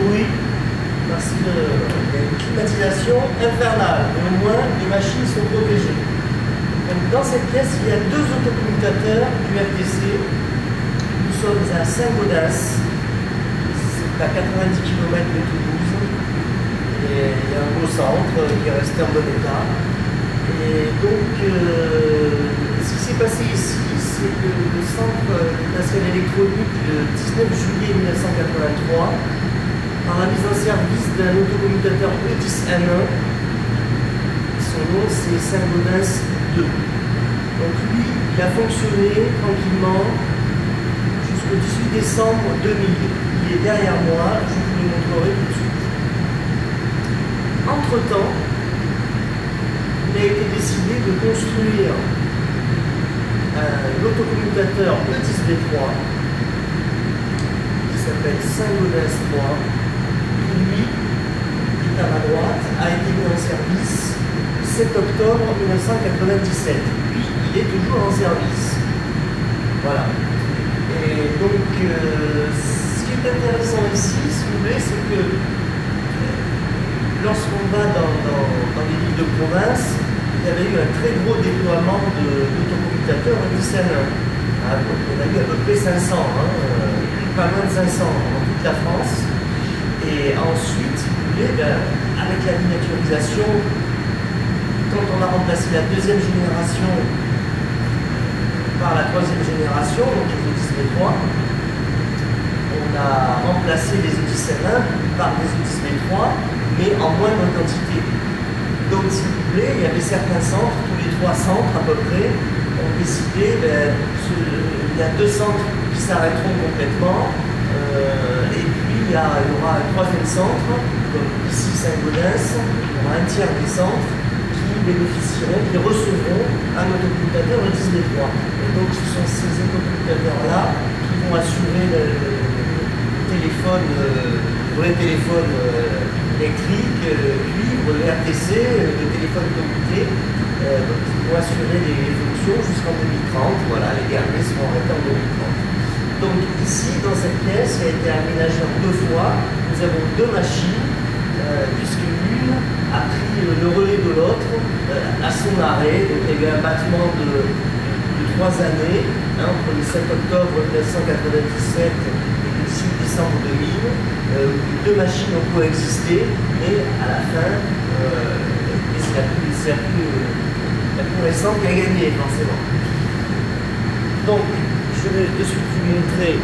bruit parce qu'il y a une climatisation infernale, mais au moins les machines sont protégées. Donc dans cette pièce, il y a deux autocommutateurs du RTC. Nous sommes à Saint-Gaudens, c'est à 90 km de Toulouse, et il y a un beau centre qui est resté en bon état. Et donc, ce qui s'est passé ici, c'est que le Centre national électronique, le 19 juillet 1983, par la mise en service d'un autocommutateur E10N1, son nom c'est Saint-Gaudens 2. Donc lui, il a fonctionné tranquillement jusqu'au 18 décembre 2000. Il est derrière moi, je vous le montrerai tout de suite. Entre-temps, il a été décidé de construire l'autocommutateur E10B3 qui s'appelle Saint-Gaudens 3, qui lui, qui est à ma droite, a été mis en service le 7 octobre 1997. Puis il est toujours en service. Voilà. Et donc, ce qui est intéressant ici, si vous voulez, c'est que lorsqu'on va dans les villes de province, il y avait eu un très gros déploiement d'autocommutateurs E10N1. On a eu à peu près 500, pas loin de 500 dans toute la France. Et ensuite, si vous voulez, avec la miniaturisation, quand on a remplacé la deuxième génération par la troisième génération, donc les E10B3, on a remplacé les E10N1 par des E10B3, mais en moindre quantité. Donc, si vous voulez, il y avait certains centres, tous les 3 centres à peu près, ont décidé, il y a 2 centres qui s'arrêteront complètement, et puis il y aura un troisième centre, comme ici Saint-Gaudens, il y aura un tiers des centres qui bénéficieront, qui recevront un autocommutateur E10B3. Et donc, ce sont ces autocommutateurs-là qui vont assurer le téléphone, vrai téléphone électrique, cuivre, le RTC, le téléphone commuté, donc ils vont assurer les fonctions jusqu'en 2030. Voilà, les derniers seront arrêtés en 2030. Donc ici, dans cette pièce, qui a été aménagée en 2 fois, nous avons 2 machines, puisque l'une a pris le relais de l'autre à son arrêt. Donc il y a eu un battement de 3 années, entre le 7 octobre 1997 et le 18 décembre 2000. 2 machines ont coexisté, mais à la fin, c'est la plus récente qui a gagné, forcément. Donc, je vais de suite vous montrer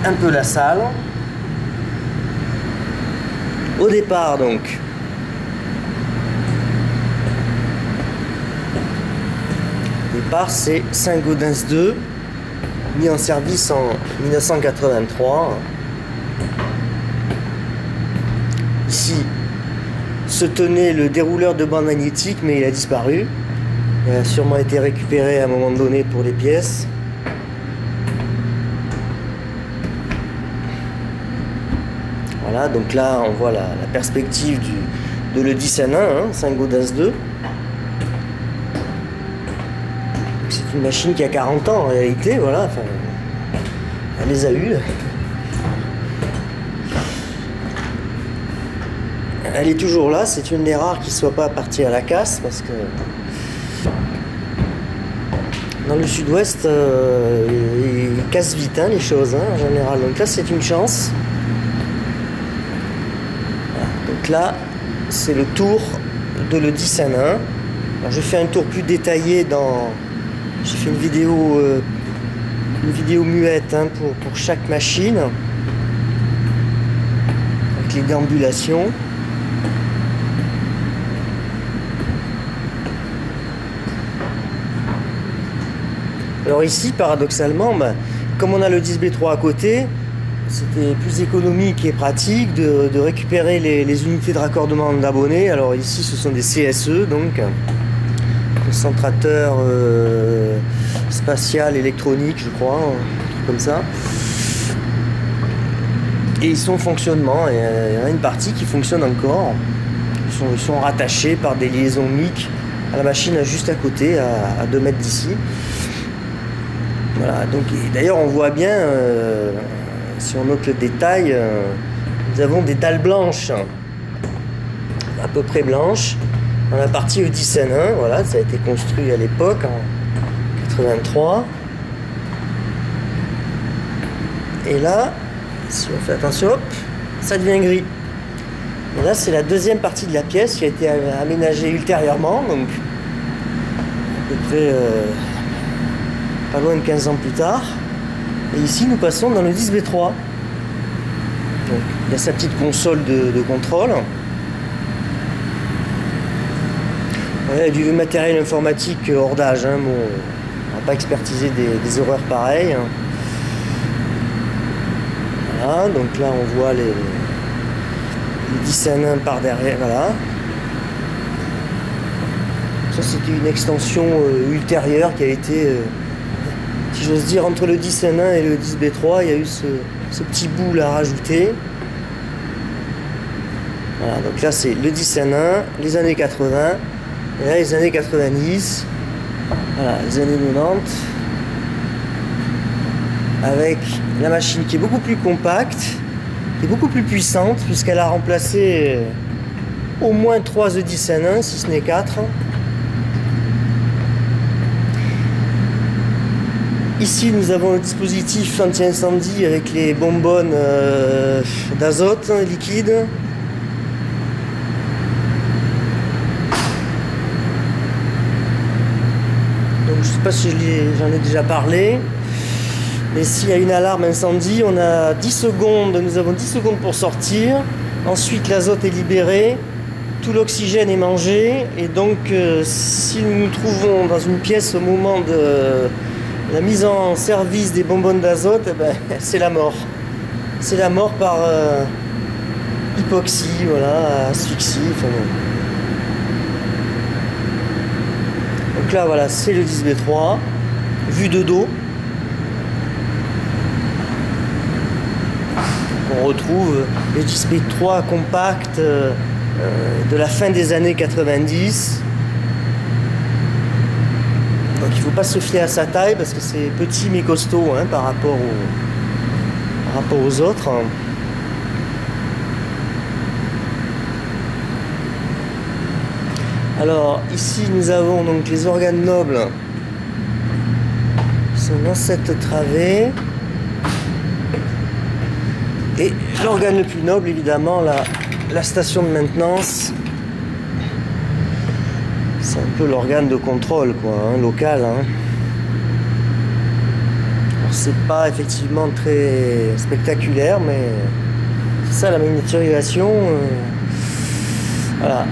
un peu la salle. Au départ, donc, c'est Saint-Gaudens 2, mis en service en 1983. Ici se tenait le dérouleur de bande magnétique, mais il a disparu. Il a sûrement été récupéré à un moment donné pour les pièces. Voilà, donc là on voit la perspective de l'E10N1, Saint-Gaudens 2. C'est une machine qui a 40 ans en réalité, voilà, enfin, elle les a eues. Elle est toujours là, c'est une des rares qui ne soit pas partie à la casse, parce que dans le sud-ouest, ils cassent vite les choses, en général. Donc là, c'est une chance. Voilà. Donc là, c'est le tour de l'E10N1. Alors, je fais un tour plus détaillé dans... J'ai fait une vidéo muette pour chaque machine, avec les déambulations. Alors ici, paradoxalement, comme on a le 10B3 à côté, c'était plus économique et pratique de récupérer les unités de raccordement d'abonnés. Alors ici, ce sont des CSE, donc concentrateur spatial électronique, je crois, un truc comme ça. Et ils sont en fonctionnement, et il y en a une partie qui fonctionne encore. Ils sont rattachés par des liaisons MIC à la machine juste à côté, à 2 mètres d'ici. Voilà, donc d'ailleurs on voit bien, si on note le détail, une nous avons des dalles blanches, à peu près blanches, dans la partie Eudicen 1. Voilà, ça a été construit à l'époque, en 83. Et là, si on fait attention, hop, ça devient gris. Et là, c'est la deuxième partie de la pièce qui a été aménagée ultérieurement, donc à peu près pas loin de 15 ans plus tard. Et ici, nous passons dans le 10B3. Donc, il y a sa petite console de contrôle. Il y a du matériel informatique hors d'âge. Hein. Bon, on va pas expertiser des horreurs pareilles. Hein. Voilà, donc là, on voit les Eudicen 1 par derrière. Voilà. Ça, c'était une extension ultérieure qui a été, si j'ose dire, entre le Eudicen 1 et le 10B3, il y a eu ce petit bout là rajouté. Voilà, donc là c'est le Eudicen 1, les années 80, et là les années 90, voilà, les années 90, avec la machine qui est beaucoup plus compacte, qui est beaucoup plus puissante, puisqu'elle a remplacé au moins 3 Eudicen 1, si ce n'est 4. Ici, nous avons le dispositif anti-incendie avec les bonbonnes d'azote liquide. Donc, je ne sais pas si j'en ai déjà parlé. Mais s'il y a une alarme incendie, on a 10 secondes, nous avons 10 secondes pour sortir. Ensuite, l'azote est libéré, tout l'oxygène est mangé. Et donc, si nous nous trouvons dans une pièce au moment de la mise en service des bonbonnes d'azote, eh ben, c'est la mort. C'est la mort par hypoxie, voilà, asphyxie. Enfin, bon. Donc là, voilà, c'est le 10B3, vu de dos. On retrouve le 10B3 compact de la fin des années 90. Donc il ne faut pas se fier à sa taille parce que c'est petit mais costaud hein, par rapport aux autres. Alors ici nous avons donc les organes nobles qui sont dans cette travée. Et l'organe le plus noble évidemment la station de maintenance. C'est un peu l'organe de contrôle quoi, hein, local. Hein. Alors c'est pas effectivement très spectaculaire, mais c'est ça la miniaturisation. Voilà.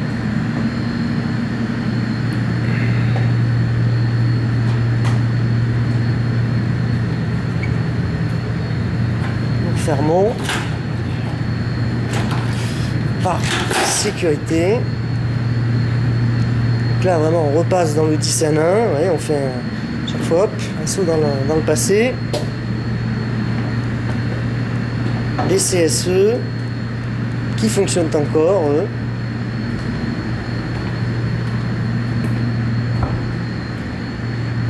Nous fermons par sécurité. Là vraiment on repasse dans le Eudicen 1, ouais, on fait chaque fois hop, un saut dans le passé. Les CSE qui fonctionnent encore eux.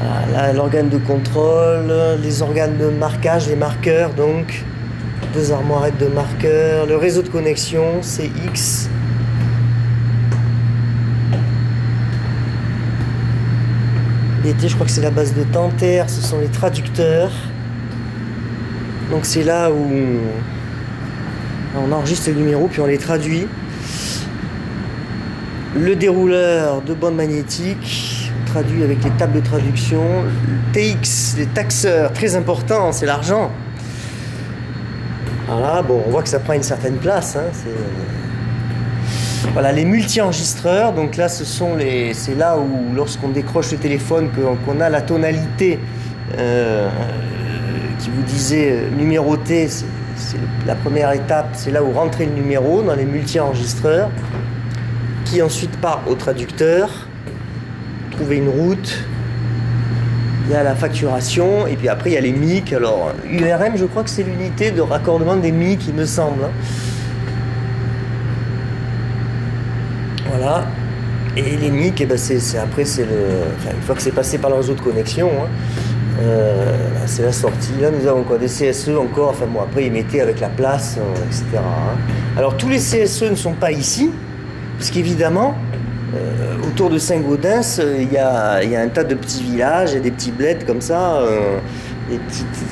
Voilà, là l'organe de contrôle, les organes de marquage, les marqueurs donc, 2 armoirettes de marqueurs, le réseau de connexion CX. Je crois que c'est la base de Tenter, ce sont les traducteurs. Donc c'est là où on enregistre les numéros puis on les traduit. Le dérouleur de bande magnétique, on traduit avec les tables de traduction. Le TX, les taxeurs, très important, c'est l'argent. Voilà, bon, on voit que ça prend une certaine place. Hein, voilà, les multi-enregistreurs, donc là c'est là où lorsqu'on décroche le téléphone qu'on a la tonalité qui vous disait numéroté, c'est la première étape, c'est là où rentrer le numéro dans les multi-enregistreurs, qui ensuite part au traducteur, trouver une route, il y a la facturation, et puis après il y a les MIC, alors URM je crois que c'est l'unité de raccordement des MIC il me semble. Voilà, et les MIC, eh ben après c'est une fois que c'est passé par le réseau de connexion, hein, C'est la sortie. Là, nous avons quoi? Des CSE encore. Enfin bon, après, ils mettaient avec la place, etc. Hein. Alors, tous les CSE ne sont pas ici, puisqu'évidemment, autour de Saint-Gaudens, il y a un tas de petits villages et des petits bleds comme ça,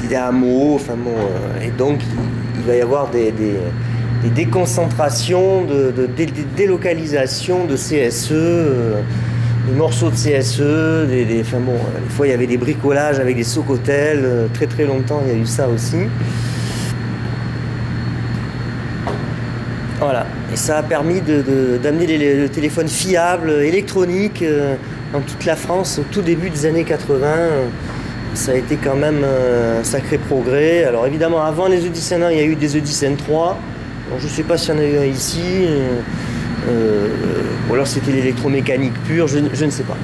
des hameaux. Enfin bon, et donc, il va y avoir des déconcentrations, des délocalisations de CSE. Des morceaux de CSE, enfin bon, des fois il y avait des bricolages avec des Socotel, très très longtemps il y a eu ça aussi. Voilà, et ça a permis d'amener le téléphone fiable, électronique, dans toute la France au tout début des années 80. Ça a été quand même un sacré progrès. Alors évidemment, avant les Edison 1, il y a eu des Edison 3. Alors, je ne sais pas s'il y en a eu un ici. Ou alors c'était l'électromécanique pure, je ne sais pas.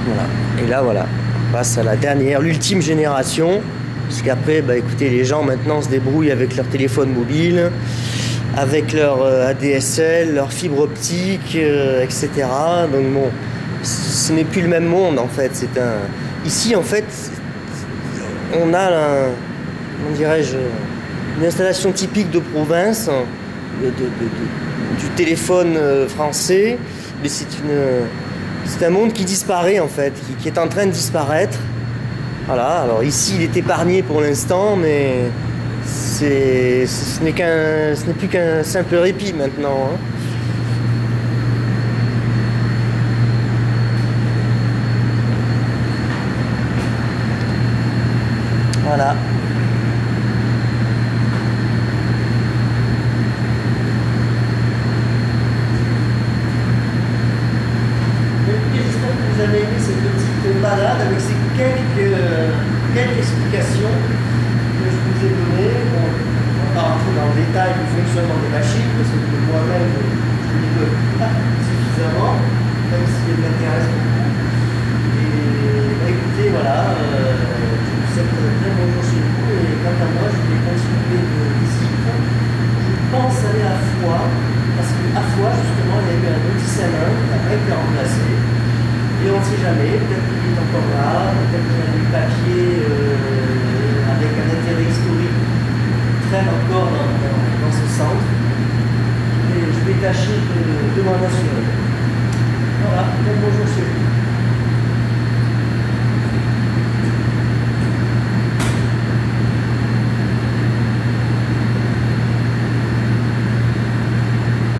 Voilà. Et là, voilà, on passe à la dernière, l'ultime génération. Parce qu'après, bah, écoutez, les gens maintenant se débrouillent avec leur téléphone mobile, avec leur ADSL, leur fibre optique, etc. Donc bon, ce n'est plus le même monde en fait. Ici, en fait, on a, comment dirais-je, une installation typique de province. Du téléphone français, mais c'est un monde qui disparaît en fait, qui est en train de disparaître. Voilà, alors ici il est épargné pour l'instant, mais ce n'est plus qu'un simple répit maintenant. Hein. Voilà. Vous avez aimé cette petite balade avec ces quelques explications que je vous ai données. Bon, on va pas rentrer dans le détail du fonctionnement des machines, parce que moi-même, je n'y peux pas suffisamment, même si elles m'intéressent beaucoup. Et bah, écoutez, voilà, je vous souhaite bien bonjour chez vous, et quant à moi, je vais continuer de visite. Je pense aller à Foix, parce qu'à Foix, justement, il y a eu un Odyssey 1 qui n'a pas été remplacé. Et on ne sait jamais, peut-être qu'il est encore là, peut-être qu'il y a des papiers avec un intérêt historique qui traînent encore dans ce centre. Et je vais tâcher de m'en assurer. Voilà, bonjour chez vous.